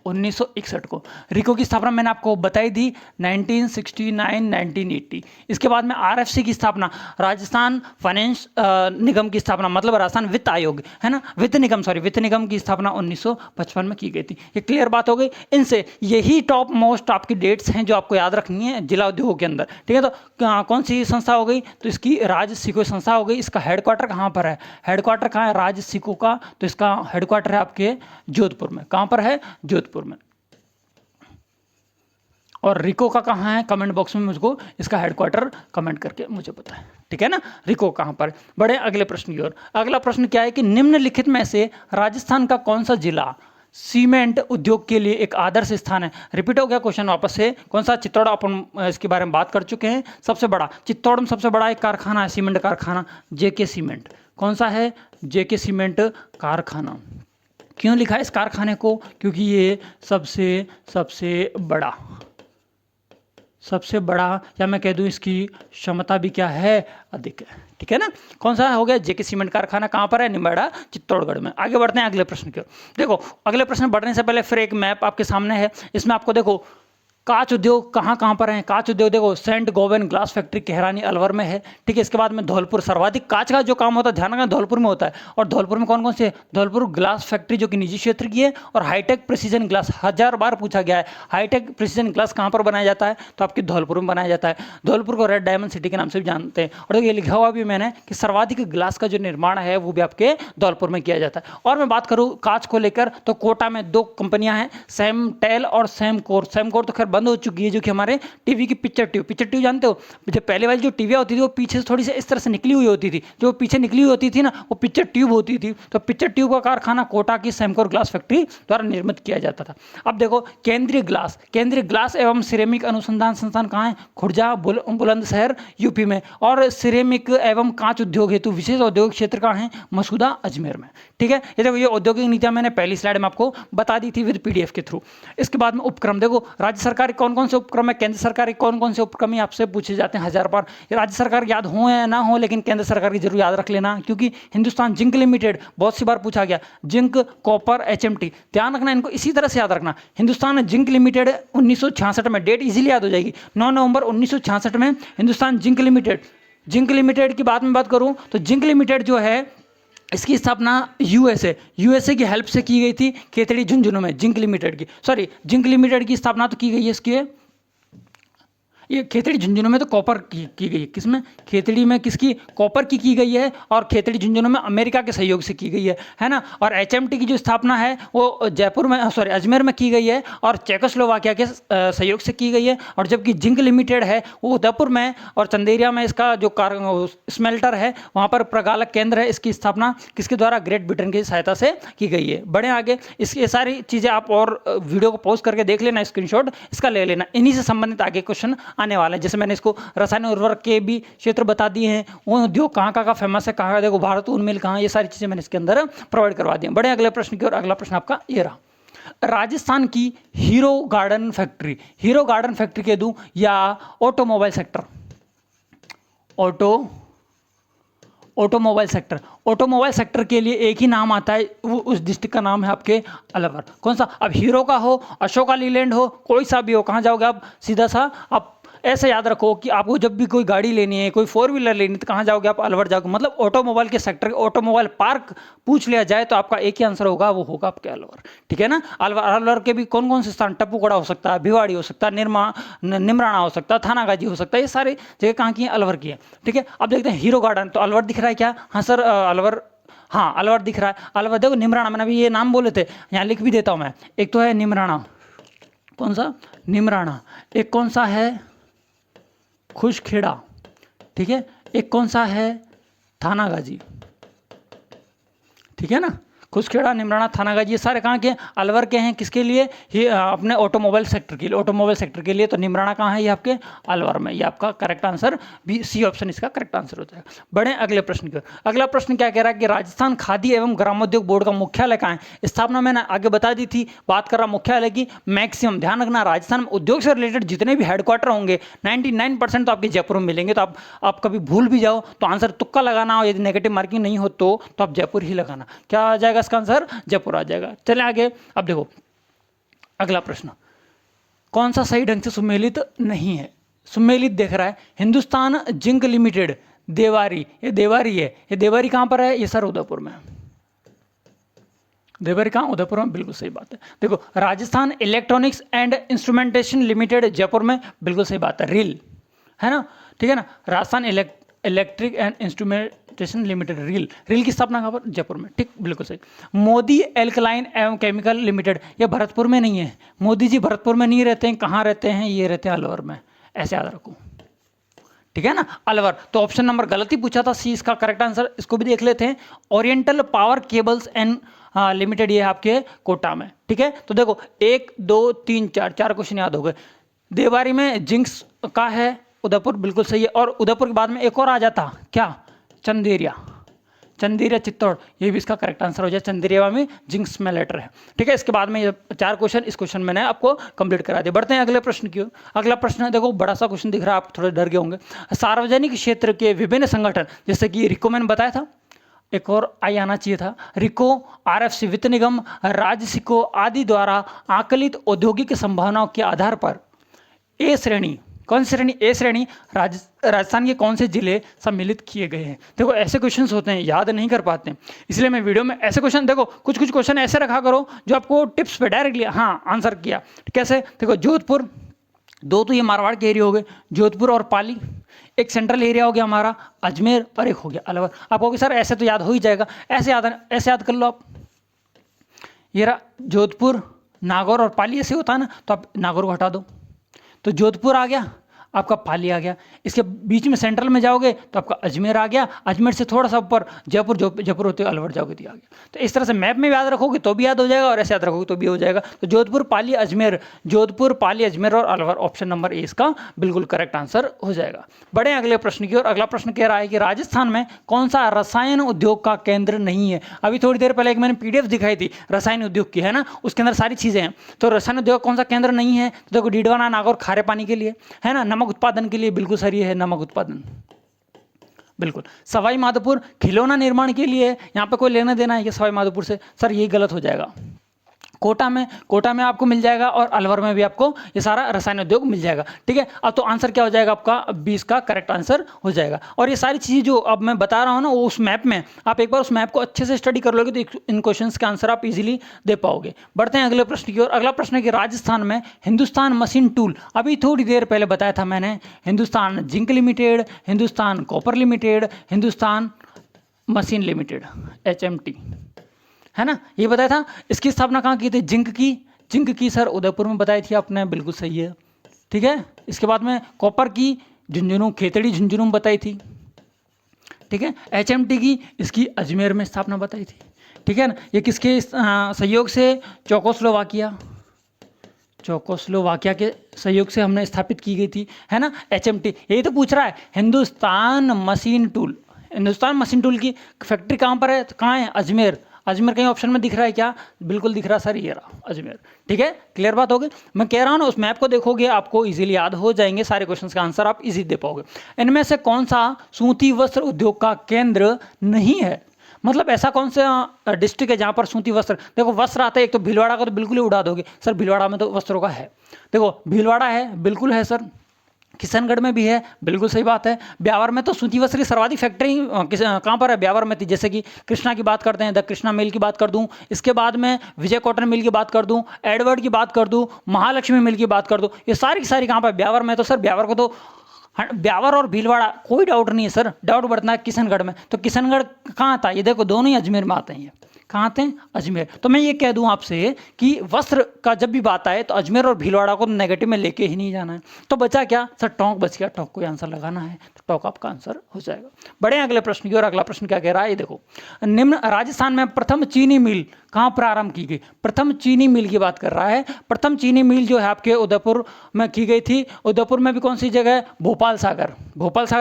1961 को। रिको की स्थापना मैंने आपको बताई दी 1969-1980। इसके बाद में आरएफसी की स्थापना, राजस्थान फाइनेंस निगम की स्थापना, मतलब राजस्थान वित्त आयोग है ना, वित्त निगम की स्थापना 1955 में की गई थी। ये क्लियर बात हो गई। इनसे यही टॉप मोस्ट आपकी डेट्स हैं जो आपको याद रखनी है जिला उद्योग के अंदर। ठीक है, तो कौन सी संस्था हो गई, तो इसकी राजसिको संस्था हो गई। इसका हेडक्वार्टर कहाँ पर है, हेडक्वार्टर कहाँ है राजसिको का, तो इसका हेडक्वार्टर है आपके जोधपुर में। कहाँ पर है, जोधपुर में। और रिको का कहाँ है, कमेंट बॉक्स में मुझको इसका हेडक्वार्टर कमेंट करके मुझे बताएं। ठीक है ना, रिको कहाँ पर। बढ़े अगले प्रश्न की ओर। अगला प्रश्न क्या है कि निम्नलिखित में से राजस्थान का कौन सा जिला सीमेंट उद्योग के लिए एक आदर्श स्थान है। रिपीट हो गया क्वेश्चन वापस से, कौन सा, चित्तौड़, अपन इसके बारे में बात कर चुके हैं। सबसे बड़ा चित्तौड़ में सबसे बड़ा एक कारखाना है, सीमेंट कारखाना, जेके सीमेंट। कौन सा है, जेके सीमेंट कारखाना। क्यों लिखा है इस कारखाने को, क्योंकि ये सबसे बड़ा या मैं कह दूं इसकी क्षमता भी क्या है, अधिक है। ठीक है ना, कौन सा हो गया, जेके सीमेंट कारखाना। कहाँ पर है, निम्बाड़ा, चित्तौड़गढ़ में। आगे बढ़ते हैं अगले प्रश्न की ओर। देखो अगले प्रश्न बढ़ने से पहले फिर एक मैप आपके सामने है, इसमें आपको देखो कांच उद्योग कहाँ पर हैं। कांच उद्योग देखो सेंट गोवेन ग्लास फैक्ट्री केहरानी अलवर में है। ठीक है, इसके बाद में धौलपुर, सर्वाधिक कांच का जो काम होता है ध्यान रखना धौलपुर में होता है। और धौलपुर में कौन कौन से, धौलपुर ग्लास फैक्ट्री जो कि निजी क्षेत्र की है, और हाईटेक प्रिसीजन ग्लास, 1000 बार पूछा गया है। हाईटेक प्रिसीजन ग्लास कहाँ पर बनाया जाता है, तो आपकी धौलपुर में बनाया जाता है। धौलपुर को रेड डायमंड सिटी के नाम से भी जानते हैं। और ये लिखा हुआ भी मैंने कि सर्वाधिक ग्लास का जो निर्माण है वो भी आपके धौलपुर में किया जाता है। और मैं बात करूँ कांच को लेकर तो कोटा में 2 कंपनियां हैं, सैमटेल और सैमकोर। सैमकोर तो खैर बंद हो चुकी है, जो कि हमारे टीवी की पिक्चर ट्यूब जानते हो, जो पहले वाली जो टीवी होती थी वो पीछे से थोड़ी सी इस तरह से निकली हुई होती थी, जो पीछे निकली हुई होती थी ना वो पिक्चर ट्यूब होती थी। तो पिक्चर ट्यूब का कारखाना कोटा की सैमकोर ग्लास फैक्ट्री द्वारा निर्मित किया जाता था। अब देखो केंद्रीय ग्लास एवं सिरेमिक अनुसंधान संस्थान कहाँ है, खुर्जा, बुलंदशहर, यूपी में। और सिरेमिक एवं कांच उद्योग हेतु विशेष औद्योगिक क्षेत्र कहाँ है, मसूदा, अजमेर में। ठीक है, ये देखो ये औद्योगिक नीतियां मैंने पहली स्लाइड में आपको बता दी थी विद PDF के थ्रू। इसके बाद में उपक्रम, देखो राज्य सरकार सरकार के कौन कौन से उपक्रम है, केंद्र सरकार के कौन कौन से उपक्रम है, आपसे पूछे जाते हैं 1000 बार। राज्य सरकार याद हो या ना हो, लेकिन केंद्र सरकार की जरूर याद रख लेना, क्योंकि हिंदुस्तान जिंक लिमिटेड बहुत सी बार पूछा गया, जिंक, कॉपर, HMT, ध्यान रखना इनको, इसी तरह से याद रखना। हिंदुस्तान जिंक लिमिटेड 1966 में, डेट इजीली याद हो जाएगी, 9 नवंबर 1966 में हिंदुस्तान जिंक लिमिटेड की बात करूं तो जिंक लिमिटेड जो है इसकी स्थापना यूएसए की हेल्प से की गई थी, खेतड़ी झुंझुनू में। जिंक लिमिटेड की स्थापना तो की गई है इसकी, ये खेतड़ी झुंझुनू में तो कॉपर की गई है, किसमें, खेतड़ी में किसकी, कॉपर की गई है, और खेतड़ी झुंझुनू में अमेरिका के सहयोग से की गई है ना। और HMT की जो स्थापना है वो अजमेर में की गई है और चेकोस्लोवाकिया के सहयोग से की गई है। और जबकि जिंक लिमिटेड है वो उदयपुर में और चंदेरिया में इसका जो स्मेल्टर है वहाँ पर प्रगालक केंद्र है, इसकी स्थापना किसके द्वारा, ग्रेट ब्रिटेन की सहायता से की गई है। बढ़े आगे, इसकी सारी चीज़ें आप और वीडियो को पॉज करके देख लेना, स्क्रीनशॉट इसका ले लेना, इन्हीं से संबंधित आगे क्वेश्चन आने वाले हैं। जैसे मैंने इसको रासायनिक उर्वरक के भी क्षेत्र बता दिए हैं, वो उद्योग कहाँ फेमस है, कहाँ देखो भारत ऊन मिल कहाँ, ये सारी चीज़ें मैंने इसके अंदर प्रोवाइड करवा दी हैं। बड़े अगले प्रश्न की ओर, अगला प्रश्न आपका ये रहा, राजस्थान की हीरो गार्डन फैक्ट्री कह दूं या ऑटोमोबाइल सेक्टर के लिए एक ही नाम आता है, वो उस डिस्ट्रिक्ट का नाम है आपके अलवर। कौन सा, अब हीरो का हो, अशोका लीलैंड हो, कोई सा भी हो, कहाँ जाओगे आप, सीधा सा आप ऐसे याद रखो कि आपको जब भी कोई गाड़ी लेनी है, कोई 4 व्हीलर लेनी है, तो कहाँ जाओगे आप, अलवर जाओगे। मतलब ऑटोमोबाइल के सेक्टर, ऑटोमोबाइल पार्क पूछ लिया जाए तो आपका एक ही आंसर होगा, वो होगा आपके अलवर, ठीक है ना। अलवर के भी कौन कौन से स्थान, टप्पूगढ़ा हो सकता है, भिवाड़ी हो सकता है, निमराना हो सकता है, थानागाजी हो सकता है, ये सारी जगह कहाँ की है, अलवर की है, ठीक है। अब देखते हैं हीरो गार्डन, तो अलवर दिख रहा है क्या, हाँ सर अलवर, हाँ अलवर दिख रहा है। अलवर देखो, निमराना, मैंने अभी ये नाम बोले थे, यहाँ लिख भी देता हूँ मैं, एक तो है निमराना, कौन सा, निमराना, एक कौन सा है खुशखेड़ा, ठीक है, एक कौन सा है थानागाजी, ठीक है ना। खुशखेड़ा, निमराना, थानागाजी, ये सारे कहाँ के हैं, अलवर के हैं। किसके लिए, ये अपने ऑटोमोबाइल सेक्टर के लिए। तो निमराना कहाँ है, ये आपके अलवर में। ये आपका correct answer b, c option इसका करेक्ट आंसर हो जाएगा। बढ़े अगले प्रश्न की ओर। अगला प्रश्न क्या कह रहा है कि राजस्थान खादी एवं ग्रामोद्योग बोर्ड का मुख्यालय कहाँ है। स्थापना मैंने आगे बता दी थी, बात कर रहा मुख्यालय की। मैक्सिमम ध्यान रखना, राजस्थान में उद्योग से रिलेटेड जितने भी हेडक्वार्टर होंगे 99% तो आपके जयपुर में मिलेंगे। तो आप कभी भूल भी जाओ तो आंसर तुक्का लगाना, और यदि नेगेटिव मार्किंग नहीं हो तो आप जयपुर ही लगाना। क्या आ जाएगा इसका आंसर, जयपुर आ जाएगा। चले आगे, अब देखो अगला प्रश्न, कौन सा सही ढंग से सुमेलित नहीं है। सुमेलित देख रहा है, हिंदुस्तान जिंक लिमिटेड देवारी, ये देवारी है, ये देवारी कहां पर है, ये सर उदयपुर में। देवारी कहां, उदयपुर में, बिल्कुल सही बात है। देखो Rajasthan electronics and instrumentation limited Jaipur में, बिल्कुल सही बात है, रील है ना, ठीक है ना। Rajasthan electric and instrumentation limited, reel की स्थापना कहाँ पर, जयपुर में, ठीक, बिल्कुल सही। मोदी एल्कलाइन एवं केमिकल लिमिटेड, ये भरतपुर में नहीं है, मोदी जी भरतपुर में नहीं रहते हैं, कहाँ रहते हैं, ये रहते हैं अलवर में, ऐसे याद रखो, ठीक है ना, अलवर। तो ऑप्शन नंबर गलत ही पूछा था, सी इसका करेक्ट आंसर। इसको भी देख लेते हैं, oriental power cables and limited, ये आपके कोटा में, ठीक है। तो देखो 1 2 3 4 क्वेश्चन याद हो गए। देवारी में जिंक्स का है, उदयपुर, बिल्कुल सही है। और उदयपुर के बाद में एक और आ जाता, क्या, चंदेरिया चित्तौड़, ये भी इसका करेक्ट आंसर हो जाए। चंदेरिया में जिंक्स में लेटर है, ठीक है। इसके बाद में ये 4 क्वेश्चन, इस क्वेश्चन मैंने आपको कंप्लीट करा दिया। बढ़ते हैं अगले प्रश्न की ओर। अगला प्रश्न है, देखो बड़ा सा क्वेश्चन दिख रहा है, आप थोड़े डर गए होंगे। सार्वजनिक क्षेत्र के विभिन्न संगठन, जैसे कि रिको मैंने बताया था, एक और आई आना चाहिए था, रिको, RFC वित्त निगम, राज्य सिको आदि द्वारा आकलित औद्योगिक संभावनाओं के आधार पर ए श्रेणी, कौन सी श्रेणी, ए श्रेणी, राजस्थान के कौन से जिले सम्मिलित किए गए हैं। देखो ऐसे क्वेश्चंस होते हैं, याद नहीं कर पाते हैं, इसलिए मैं वीडियो में ऐसे क्वेश्चन, देखो कुछ क्वेश्चन ऐसे रखा करो जो आपको टिप्स पे डायरेक्टली हाँ आंसर किया। कैसे, देखो जोधपुर, 2 तो ये मारवाड़ के एरिया हो गए, जोधपुर और पाली। एक सेंट्रल एरिया हो गया हमारा अजमेर, और एक हो गया अलवर। आप कहोगे सर ऐसे तो याद हो ही जाएगा, ऐसे याद कर लो आप। ये रहा जोधपुर, नागौर और पाली, ऐसे होता है ना, तो आप नागौर को हटा दो, तो जोधपुर आ गया, आपका पाली आ गया। इसके बीच में सेंट्रल में जाओगे तो आपका अजमेर आ गया। अजमेर से थोड़ा सा ऊपर जयपुर, जयपुर होते हुए अलवर जाओगे तो आ गया। तो इस तरह से मैप में याद रखोगे तो भी याद हो जाएगा और ऐसे याद रखोगे तो भी हो जाएगा। तो जोधपुर, पाली, अजमेर, जोधपुर, पाली, अजमेर और अलवर, ऑप्शन नंबर ए इसका बिल्कुल करेक्ट आंसर हो जाएगा। बढ़े अगले प्रश्न की ओर। अगला प्रश्न कह रहा है कि राजस्थान में कौन सा रसायन उद्योग का केंद्र नहीं है। अभी थोड़ी देर पहले एक मैंने पीडीएफ दिखाई थी रसायन उद्योग की, है ना, उसके अंदर सारी चीजें हैं। तो रसायन उद्योग कौन सा केंद्र नहीं है, तो देखो डीडवाना, नागौर खारे पानी के लिए, है ना, नमक उत्पादन के लिए बिल्कुल सही है, नमक उत्पादन बिल्कुल। सवाई माधोपुर खिलौना निर्माण के लिए, यहाँ पे कोई लेना देना है कि सवाई माधोपुर से, सर ये गलत हो जाएगा। कोटा में आपको मिल जाएगा और अलवर में भी आपको ये सारा रसायन उद्योग मिल जाएगा, ठीक है। अब तो आंसर क्या हो जाएगा आपका, 20 का करेक्ट आंसर हो जाएगा। और ये सारी चीज़ें जो अब मैं बता रहा हूँ ना, वो उस मैप में आप एक बार उस मैप को अच्छे से स्टडी कर लोगे तो इन क्वेश्चंस के आंसर आप इजीली दे पाओगे। बढ़ते हैं अगले प्रश्न की ओर। अगला प्रश्न है कि राजस्थान में हिंदुस्तान मशीन टूल, अभी थोड़ी देर पहले बताया था मैंने, Hindustan zinc limited, Hindustan copper limited, Hindustan machine limited, HMT, है ना, ये बताया था। इसकी स्थापना कहाँ की थी, जिंक की सर उदयपुर में बताई थी आपने, बिल्कुल सही है, ठीक है। इसके बाद में कॉपर की झुंझुनू, खेतड़ी झुंझुनू में बताई थी, ठीक है। HMT की इसकी अजमेर में स्थापना बताई थी, ठीक है ना। ये किसके सहयोग से, चेकोस्लोवाकिया के सहयोग से हमने स्थापित की गई थी, है ना, HMT। यही तो पूछ रहा है, हिंदुस्तान मशीन टूल की फैक्ट्री कहाँ पर है, तो कहाँ है, अजमेर कहीं ऑप्शन में दिख रहा है क्या, बिल्कुल दिख रहा सर, ये रहा अजमेर, ठीक है। क्लियर बात होगी। मैं कह रहा हूँ ना, उस मैप को देखोगे आपको इजीली याद हो जाएंगे सारे क्वेश्चंस का आंसर, आप इजी दे पाओगे। इनमें से कौन सा सूती वस्त्र उद्योग का केंद्र नहीं है, मतलब ऐसा कौन सा डिस्ट्रिक्ट है जहाँ पर सूती वस्त्र, देखो वस्त्र आता है, एक तो भीलवाड़ा का तो बिल्कुल ही उड़ा दोगे सर, भीलवाड़ा में तो वस्त्रों का है, देखो भीलवाड़ा है, बिल्कुल है सर, किशनगढ़ में भी है, बिल्कुल सही बात है। ब्यावर में तो सूती वस्त्र की सर्वाधिक फैक्ट्री कहाँ पर है, ब्यावर में थी, जैसे कि कृष्णा की बात करते हैं, द कृष्णा मिल की बात कर दूं, इसके बाद में विजय कॉटन मिल की बात कर दूं, एडवर्ड की बात कर दूं, महालक्ष्मी मिल की बात कर दूं, ये सारी की सारी कहाँ पर, ब्यावर में। तो सर ब्यावर को तो, ब्यावर और भीलवाड़ा कोई डाउट नहीं है सर, डाउट बढ़ता है किशनगढ़ में। तो किशनगढ़ कहाँ था, ये देखो दोनों ही अजमेर में आते हैं, कहाँ आते हैं, अजमेर। तो मैं ये कह दूं आपसे कि वस्त्र का जब भी बात आए तो अजमेर और भीलवाड़ा को नेगेटिव में लेके ही नहीं जाना है। तो बचा क्या सर, टोंक बच गया, टोंक को आंसर लगाना है, तो टोंक आपका आंसर हो जाएगा। बड़े अगले प्रश्न की, और अगला प्रश्न क्या कह रहा है, ये देखो, निम्न राजस्थान में प्रथम चीनी मिल कहाँ प्रारंभ की गई, प्रथम चीनी मिल की बात कर रहा है। प्रथम चीनी मिल जो है आपके उदयपुर में की गई थी। उदयपुर में भी कौन सी जगह है, भोपाल सागर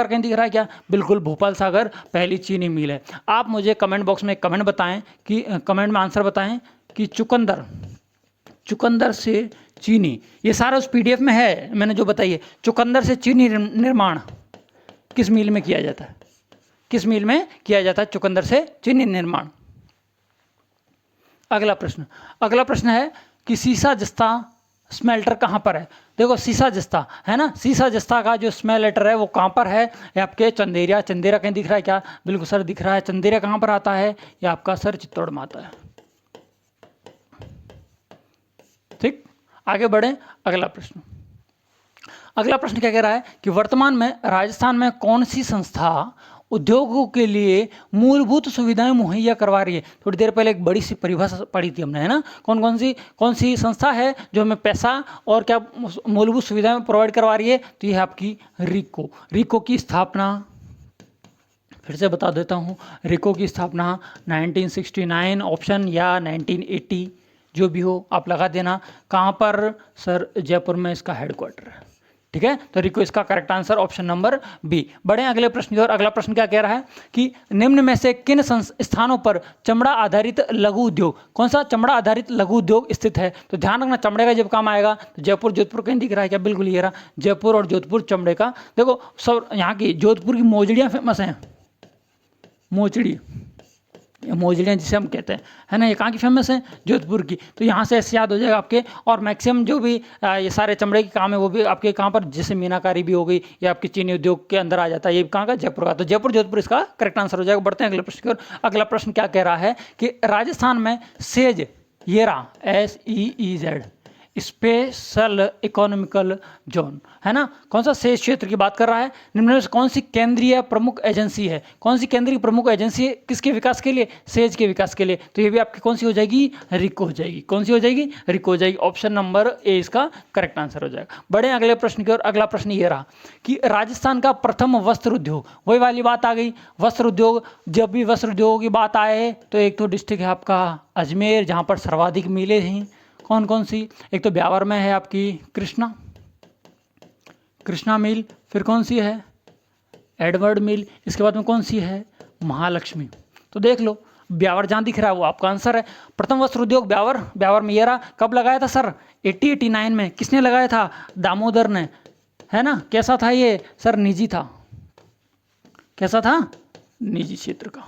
कहीं दिख रहा है क्या, बिल्कुल भोपाल सागर पहली चीनी मिल है। आप मुझे कमेंट बॉक्स में कमेंट बताएं कि कमेंट में आंसर बताएं कि चुकंदर से चीनी, ये सारा उस पीडीएफ में है मैंने जो बताई है। चुकंदर से चीनी निर्माण किस मिल में किया जाता है, किस मिल में किया जाता है चुकंदर से चीनी निर्माण। अगला प्रश्न है कि सीसा जस्ता स्मेल्टर कहाँ पर है। देखो सीसा जस्ता है ना, सीसा जस्ता का जो स्मेल्टर है वो कहाँ पर है, ये आपके चंदेरिया कहीं दिख रहा है क्या, बिल्कुल सर दिख रहा है। चंदेरिया कहाँ पर आता है, ये आपका सर चित्तौड़ में आता है, ठीक। आगे बढ़े, अगला प्रश्न क्या कह रहा है कि वर्तमान में राजस्थान में कौन सी संस्था उद्योगों के लिए मूलभूत सुविधाएं मुहैया करवा रही है। थोड़ी देर पहले एक बड़ी सी परिभाषा पढ़ी थी हमने, है ना, कौन सी संस्था है जो हमें पैसा और क्या मूलभूत सुविधाएं प्रोवाइड करवा रही है, तो ये है आपकी रिको की स्थापना, फिर से बता देता हूँ, रिको की स्थापना 1969 ऑप्शन या 1980 जो भी हो आप लगा देना। कहाँ पर सर, जयपुर में इसका हेडक्वार्टर है, ठीक है। तो रिको इसका correct answer option number b. बढ़े अगले प्रश्न की ओर। अगला प्रश्न क्या कह रहा है कि निम्न में से किन स्थानों पर चमड़ा आधारित लघु उद्योग, कौन सा चमड़ा आधारित लघु उद्योग स्थित है। तो ध्यान रखना, चमड़े का जब काम आएगा तो जयपुर जोधपुर कहीं दिख रहा है क्या, बिल्कुल ये रहा, जयपुर और जोधपुर चमड़े का। देखो सब यहाँ की जोधपुर की मोजड़ियाँ फेमस हैं, मोजड़ियाँ जिसे हम कहते हैं, है ना, ये कहाँ की फेमस है, जोधपुर की। तो यहाँ से ऐसे याद हो जाएगा आपके। और मैक्सिमम जो भी ये सारे चमड़े के काम है वो भी आपके कहाँ पर, जैसे मीनाकारी भी हो गई, ये आपकी चीनी उद्योग के अंदर आ जाता है। ये कहाँ का, जयपुर का। तो जयपुर जोधपुर इसका करेक्ट आंसर हो जाएगा। बढ़ते हैं अगले प्रश्न की ओर। अगला प्रश्न क्या कह रहा है कि राजस्थान में सेज, ये रहा SEEZ, स्पेशल इकोनॉमिकल जोन, है ना। कौन सा शेष क्षेत्र की बात कर रहा है, निम्न में से कौन सी केंद्रीय प्रमुख एजेंसी है, कौन सी केंद्रीय प्रमुख एजेंसी है किसके विकास के लिए, सेज के विकास के लिए, तो ये भी आपकी कौन सी हो जाएगी, रिको हो जाएगी। कौन सी हो जाएगी, रिको हो जाएगी। ऑप्शन नंबर ए इसका करेक्ट आंसर हो जाएगा। बढ़े अगले प्रश्न की ओर। अगला प्रश्न ये रहा कि राजस्थान का प्रथम वस्त्र उद्योग, वही वाली बात आ गई, वस्त्र उद्योग। जब भी वस्त्र उद्योग की बात आए तो एक तो डिस्ट्रिक्ट है आपका अजमेर, जहाँ पर सर्वाधिक मिलें हैं। कौन कौन सी, एक तो ब्यावर में है आपकी कृष्णा मिल, फिर कौन सी है एडवर्ड मिल, इसके बाद में कौन सी है महालक्ष्मी। तो देख लो ब्यावर जहाँ दिख रहा है वो आपका आंसर है। प्रथम वस्त्र उद्योग ब्यावर में ये रहा। कब लगाया था सर, 89 में। किसने लगाया था, दामोदर ने, है ना। कैसा था ये सर, निजी था। कैसा था, निजी क्षेत्र का।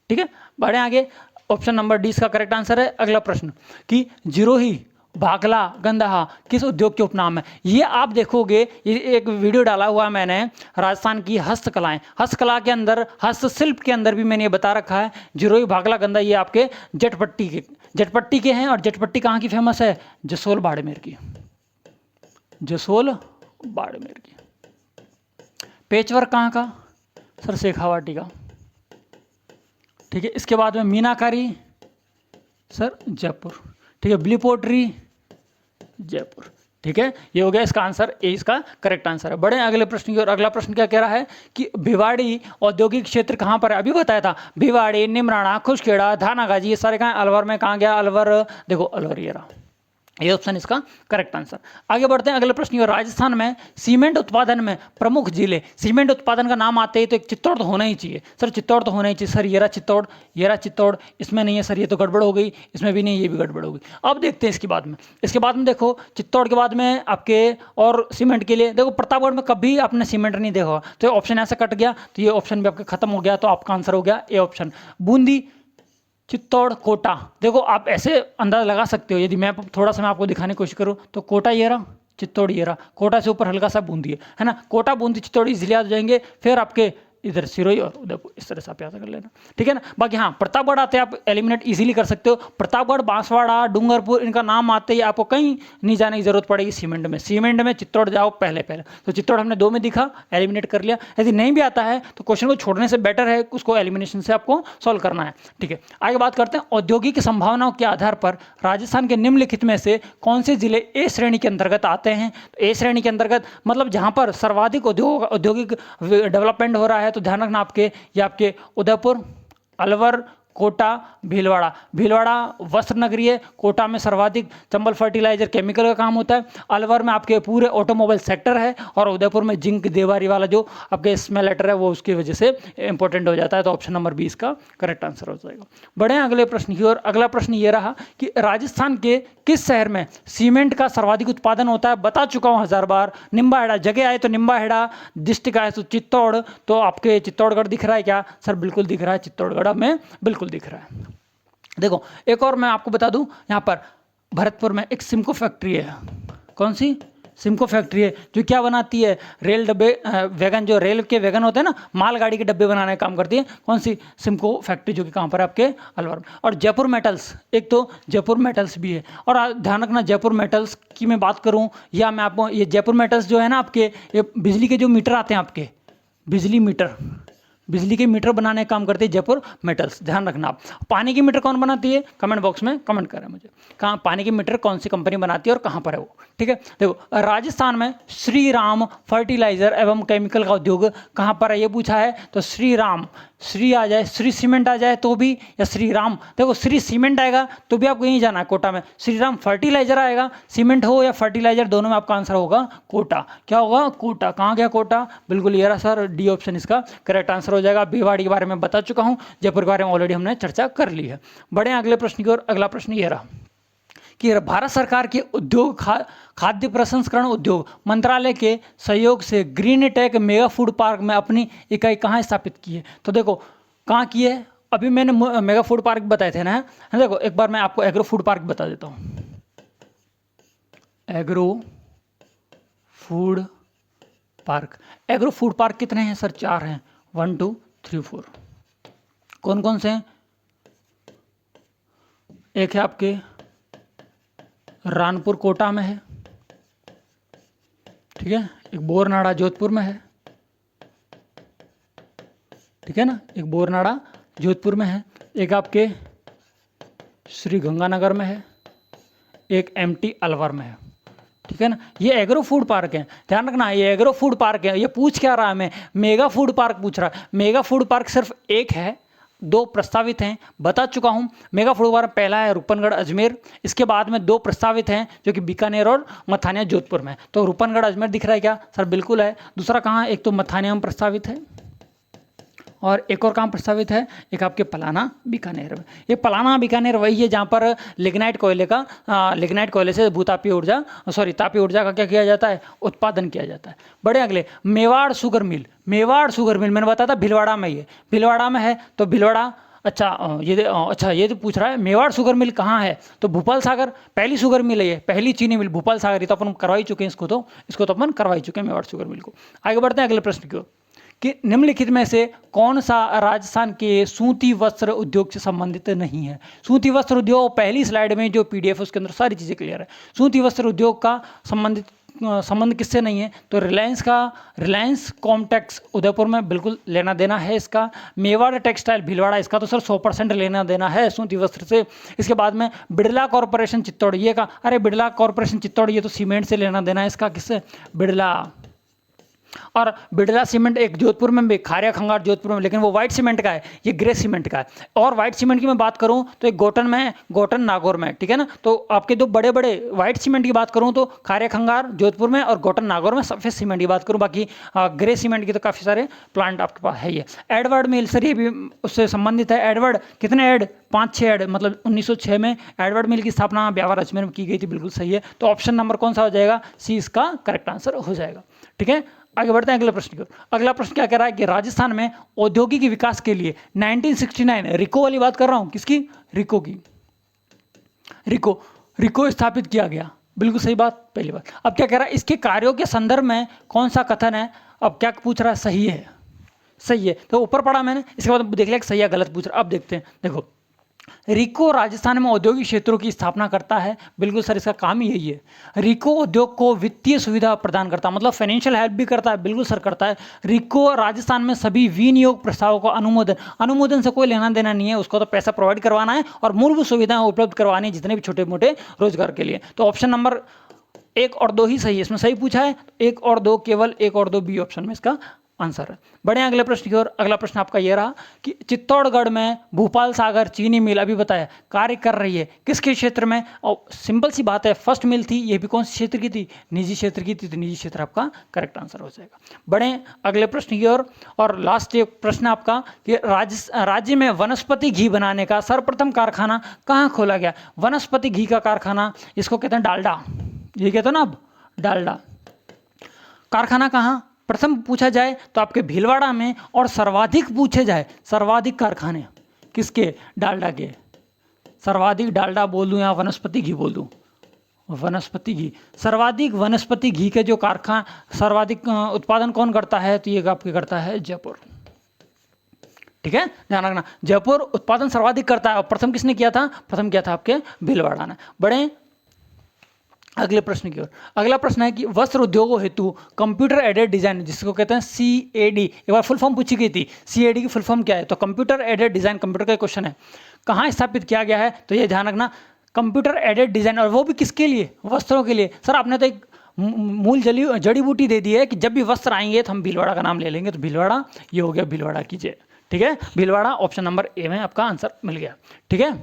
ठीक है, बढ़े आगे। ऑप्शन नंबर डी इसका करेक्ट आंसर है। अगला प्रश्न कि जिरोही भागला गंदहा किस उद्योग के उपनाम है। ये आप देखोगे, ये एक वीडियो डाला हुआ है मैंने, राजस्थान की हस्तकलाएं, हस्तकला के अंदर, हस्तशिल्प के अंदर भी मैंने ये बता रखा है। जिरोही भागला गंदा ये आपके जटपट्टी के हैं। और जटपट्टी कहाँ की फेमस है, जसोल बाड़मेर की, जसोल बाड़मेर की। पेचवर्क कहाँ का सर, शेखावाटी का। ठीक है, इसके बाद में मीनाकारी सर जयपुर। ठीक है, ब्लू पोट्री जयपुर। ठीक है, ये हो गया इसका आंसर, ए इसका करेक्ट आंसर है। बड़े अगले प्रश्न की ओर। अगला प्रश्न क्या कह रहा है कि भिवाड़ी औद्योगिक क्षेत्र कहाँ पर है। अभी बताया था भिवाड़ी, निमराना, खुशखेड़ा, धानागाजी, ये सारे कहाँ, अलवर में। कहाँ गया अलवर, देखो अलवर ये रहा, ये ऑप्शन इसका करेक्ट आंसर। आगे बढ़ते हैं अगले प्रश्न की ओर। राजस्थान में सीमेंट उत्पादन में प्रमुख जिले, सीमेंट उत्पादन का नाम आते ही तो एक चित्तौड़ तो होना ही चाहिए सर, चित्तौड़ तो होना ही चाहिए सर। ये रहा चित्तौड़, ये रहा चित्तौड़। इसमें नहीं है सर, ये तो गड़बड़ हो गई, इसमें भी नहीं, ये भी गड़बड़ हो गई। अब देखते हैं इसके बाद में। इसके बाद में देखो चित्तौड़ के बाद में आपके और सीमेंट के लिए देखो प्रतापगढ़ में कभी आपने सीमेंट नहीं देखा, तो ऑप्शन ऐसे कट गया, तो ये ऑप्शन भी आपका खत्म हो गया, तो आपका आंसर हो गया ए ऑप्शन। बूंदी, चित्तौड़, कोटा। देखो आप ऐसे अंदाज लगा सकते हो, यदि मैं थोड़ा सा मैं आपको दिखाने की कोशिश करूँ तो कोटा ये रहा, चित्तौड़ ये रहा, कोटा से ऊपर हल्का सा बूंदी है ना। कोटा, बूंदी, चित्तौड़ जिले आ जाएंगे, फिर आपके इधर सिरोही और उदयपुर, इस तरह से आप याद कर लेना। ठीक है ना। बाकी हाँ, प्रतापगढ़ आते आप एलिमिनेट इजीली कर सकते हो। प्रतापगढ़, बांसवाड़ा, डूंगरपुर, इनका नाम आते ही आपको कहीं नहीं जाने की जरूरत पड़ेगी। सीमेंट में, सीमेंट में चित्तौड़ जाओ पहले। तो चित्तौड़ हमने 2 में दिखा, एलिमिनेट कर लिया। यदि नहीं भी आता है तो क्वेश्चन को छोड़ने से बेटर है उसको एलिमिनेशन से आपको सॉल्व करना है। ठीक है, आगे बात करते हैं। औद्योगिक संभावनाओं के आधार पर राजस्थान के निम्नलिखित में से कौन से जिले ए श्रेणी के अंतर्गत आते हैं। तो ए श्रेणी के अंतर्गत मतलब जहां पर सर्वाधिक औद्योगिक डेवलपमेंट हो रहा है, तो ध्यान रखना आपके ये आपके उदयपुर, अलवर, कोटा, भीलवाड़ा। भीलवाड़ा वस्त्र नगरी है, कोटा में सर्वाधिक चंबल फर्टिलाइजर केमिकल का काम होता है, अलवर में आपके पूरे ऑटोमोबाइल सेक्टर है, और उदयपुर में जिंक देवारी वाला जो आपके स्मेलेटर है वो उसकी वजह से इंपॉर्टेंट हो जाता है। तो ऑप्शन नंबर 20 का करेक्ट आंसर हो जाएगा। बढ़े अगले प्रश्न की ओर। अगला प्रश्न ये रहा कि राजस्थान के किस शहर में सीमेंट का सर्वाधिक उत्पादन होता है। बता चुका हूँ 1000 बार। निम्बाहेड़ा जगह आए तो निम्बाहेड़ा, डिस्ट्रिक्ट आए तो चित्तौड़। तो आपके चित्तौड़गढ़ दिख रहा है क्या सर, बिल्कुल दिख रहा है, चित्तौड़गढ़ में बिल्कुल दिख रहा है। देखो एक और मैं आपको बता दूं, यहाँ पर भरतपुर में एक सिमको फैक्ट्री है। कौन सी, सिमको फैक्ट्री है, जो क्या बनाती है, रेल डब्बे, वैगन, जो रेल के वैगन होते हैं ना, मालगाड़ी के डब्बे बनाने का काम करती है। कौन सी, सिमको फैक्ट्री, जो कि कहाँ पर है आपके अलवर में। और जयपुर मेटल्स, एक तो जयपुर मेटल्स भी है। और ध्यान रखना जयपुर मेटल्स की मैं बात करूँ या मैं आपको, ये जयपुर मेटल्स जो है ना आपके, ये बिजली के जो मीटर आते हैं आपके, बिजली मीटर, बिजली के मीटर बनाने का काम करती है जयपुर मेटल्स। ध्यान रखना आप। पानी की मीटर कौन बनाती है, कमेंट बॉक्स में कमेंट करें मुझे, कहाँ पानी की मीटर कौन सी कंपनी बनाती है और कहाँ पर है वो। ठीक है, देखो राजस्थान में श्री राम फर्टिलाइजर एवं केमिकल का उद्योग कहाँ पर है, ये पूछा है। तो श्री राम, श्री आ जाए, श्री सीमेंट आ जाए तो भी, या श्री राम, देखो श्री सीमेंट आएगा तो भी आपको यहीं जाना है कोटा में। श्री राम फर्टिलाइजर आएगा, सीमेंट हो या फर्टिलाइजर दोनों में आपका आंसर होगा कोटा। क्या होगा, कोटा। कहाँ गया कोटा, बिल्कुल ये रहा सर, डी ऑप्शन इसका करेक्ट आंसर हो जाएगा। भिवाड़ी के बारे में बता चुका हूँ, जयपुर के बारे में ऑलरेडी हमने चर्चा कर ली है। बढ़े अगले प्रश्न की ओर। अगला प्रश्न ये रहा कि भारत सरकार के उद्योग खाद्य प्रसंस्करण उद्योग मंत्रालय के सहयोग से green tech mega food park में अपनी इकाई कहाँ स्थापित की है। तो देखो कहाँ की है, अभी मैंने मेगा फूड पार्क बताए थे ना। देखो एक बार मैं आपको एग्रो फूड पार्क बता देता हूँ। Agro food park, agro food park कितने हैं सर, 4 हैं, 1 2 3 4। कौन कौन से हैं, एक है आपके रानपुर कोटा में है, ठीक है। एक बोरनाड़ा जोधपुर में है, ठीक है ना, एक बोरनाड़ा जोधपुर में है। एक आपके श्री गंगानगर में है, एक एमटी अलवर में है, ठीक है ना। ये एग्रो फूड पार्क है, ध्यान रखना, ये एग्रो फूड पार्क है। ये पूछ क्या रहा है हमें, मेगा फूड पार्क पूछ रहा है। मेगा फूड पार्क सिर्फ एक है, 2 प्रस्तावित हैं, बता चुका हूं। मेगा फूड पार्क पहला है रूपनगढ़ अजमेर, इसके बाद में 2 प्रस्तावित हैं जो कि बीकानेर और मथानिया जोधपुर में। तो रूपनगढ़ अजमेर दिख रहा है क्या सर? बिल्कुल है। दूसरा कहाँ, एक तो मथानिया में प्रस्तावित है और एक और कहाँ प्रस्तावित है, एक आपके पलाना बीकानेर में। ये पलाना बीकानेर वही है जहाँ पर लिग्नाइट कोयले से भूतापीय ऊर्जा तापीय ऊर्जा का क्या किया जाता है, उत्पादन किया जाता है। बड़े अगले, मेवाड़ शुगर मिल मैंने बताया था भीलवाड़ा में, ये भीलवाड़ा में है। तो भीलवाड़ा, ये तो पूछ रहा है मेवाड़ शुगर मिल कहाँ है, तो भूपाल सागर पहली शुगर मिल है, ये पहली चीनी मिल भूपाल सागर। ये तो अपन करवा ही चुके हैं, इसको तो अपन करवा ही चुके हैं मेवाड़ शुगर मिल को। आगे बढ़ते हैं अगले प्रश्न की ओर कि निम्नलिखित में से कौन सा राजस्थान के सूती वस्त्र उद्योग से संबंधित नहीं है। सूती वस्त्र उद्योग, पहली स्लाइड में जो पीडीएफ उसके अंदर सारी चीज़ें क्लियर है। सूती वस्त्र उद्योग का संबंध किससे नहीं है, तो रिलायंस कॉम्टेक्स उदयपुर में बिल्कुल लेना देना है इसका। मेवाड़ टेक्सटाइल भीलवाड़ा, इसका तो सर 100% लेना देना है सूती वस्त्र से। इसके बाद में बिड़ला कॉरपोरेशन चित्तौड़, ये का, अरे बिड़ला कॉरपोरेशन चित्तौड़, ये तो सीमेंट से लेना देना है इसका, किससे, बिड़ला। और बिड़ला सीमेंट एक जोधपुर में भी, खारिया खंगार जोधपुर में, लेकिन वो व्हाइट सीमेंट का है, ये ग्रे सीमेंट का है। और व्हाइट सीमेंट की मैं बात करूं तो एक गोटन में है, गोटन नागौर में, ठीक है ना। तो आपके 2 बड़े बड़े व्हाइट सीमेंट की बात करूं तो खारिया खंगार जोधपुर में और गोटन नागौर में सफेद सीमेंट की बात करूं। बाकी ग्रे सीमेंट की तो काफ़ी सारे प्लांट आपके पास है। ये एडवर्ड मिल, सर ये भी उससे संबंधित है। एडवर्ड कितने ऐड, 5-6 ऐड, मतलब 1906 में एडवर्ड मिल की स्थापना ब्यावर अजमेर में की गई थी, बिल्कुल सही है। तो ऑप्शन नंबर कौन सा हो जाएगा, सी इसका करेक्ट आंसर हो जाएगा, ठीक है। आगे बढ़ते हैं अगले प्रश्न की ओर। अगला प्रश्न क्या कह रहा है कि राजस्थान में औद्योगिक विकास के लिए 1969, रिको वाली बात कर रहा हूं, किसकी, रिको की, रिको स्थापित किया गया, बिल्कुल सही बात, पहली बात। अब क्या कह रहा है, इसके कार्यों के संदर्भ में कौन सा कथन है, अब क्या पूछ रहा है, सही है। तो ऊपर पढ़ा मैंने, इसके बाद देख लिया सही है गलत पूछ रहा। अब देखते हैं, देखो रिको राजस्थान में औद्योगिक क्षेत्रों की स्थापना करता है, बिल्कुल सर इसका काम ही यही है। रिको उद्योग को वित्तीय सुविधा प्रदान करता है, मतलब फाइनेंशियल हेल्प भी करता है, बिल्कुल सर करता है। रिको राजस्थान में सभी विनियोग प्रस्तावों को अनुमोदन से कोई लेना देना नहीं है, उसको तो पैसा प्रोवाइड करवाना है और मूलभूत सुविधाएं उपलब्ध करवानी है जितने भी छोटे मोटे रोजगार के लिए। तो ऑप्शन नंबर 1 और 2 ही सही है, इसमें सही पूछा है 1 और 2, केवल 1 और 2 बी ऑप्शन में इसका आंसर है। बढ़े अगले प्रश्न की ओर। अगला प्रश्न आपका यह रहा कि चित्तौड़गढ़ में भूपाल सागर चीनी मिल अभी बताया कार्य कर रही है, किसके क्षेत्र में, और सिंपल सी बात है, फर्स्ट मिल थी, ये भी कौन से क्षेत्र की थी, निजी क्षेत्र की थी, तो निजी क्षेत्र आपका करेक्ट आंसर हो जाएगा। बढ़े अगले प्रश्न की ओर। और लास्ट एक प्रश्न आपका कि राज्य में वनस्पति घी बनाने का सर्वप्रथम कारखाना कहाँ खोला गया। वनस्पति घी का कारखाना, इसको कहते हैं डालडा, ये कहते हैं ना अब डालडा, कारखाना कहाँ प्रथम पूछा जाए तो आपके भीलवाड़ा में, और सर्वाधिक पूछे जाए सर्वाधिक कारखाने किसके, डालडा के। सर्वाधिक डालडा बोल दूं या वनस्पति घी बोल दूं, वनस्पति घी, सर्वाधिक वनस्पति घी के जो कारखाना सर्वाधिक उत्पादन कौन करता है, तो ये आपके करता है जयपुर, ठीक है, ध्यान रखना, जयपुर उत्पादन सर्वाधिक करता है। और प्रथम किसने किया था, प्रथम किया था आपके भीलवाड़ा ने। बड़े अगले प्रश्न की ओर। अगला प्रश्न है कि वस्त्र उद्योगों हेतु कंप्यूटर एडेड डिजाइन, जिसको कहते हैं CAD, एक बार फुल फॉर्म पूछी गई थी, CAD की फुल फॉर्म क्या है, तो कंप्यूटर एडेड डिजाइन, कंप्यूटर का क्वेश्चन है, कहाँ स्थापित किया गया है, तो ये ध्यान रखना कंप्यूटर एडेड डिजाइन, और वो भी किसके लिए, वस्त्रों के लिए। सर आपने तो एक मूल जड़ी बूटी दे दी है कि जब भी वस्त्र आएंगे तो हम भीलवाड़ा का नाम ले लेंगे, तो भीलवाड़ा ये हो गया, भीलवाड़ा कीजिए, ठीक है, भीलवाड़ा ऑप्शन नंबर ए में आपका आंसर मिल गया, ठीक है।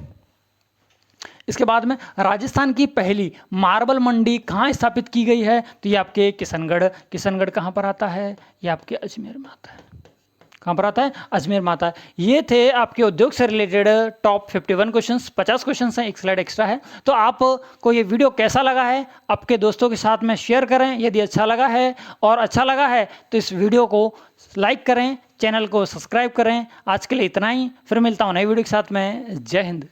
इसके बाद में राजस्थान की पहली मार्बल मंडी कहाँ स्थापित की गई है, तो ये आपके किशनगढ़ कहाँ पर आता है, ये आपके अजमेर में आता है, कहाँ पर आता है, अजमेर में आता है। ये थे आपके उद्योग से रिलेटेड टॉप 51 क्वेश्चंस, 50 क्वेश्चंस हैं, एक स्लाइड एक्स्ट्रा है। तो आपको ये वीडियो कैसा लगा है, आपके दोस्तों के साथ में शेयर करें यदि अच्छा लगा है, और अच्छा लगा है तो इस वीडियो को लाइक करें, चैनल को सब्सक्राइब करें। आज के लिए इतना ही, फिर मिलता हूँ नई वीडियो के साथ में। जय हिंद।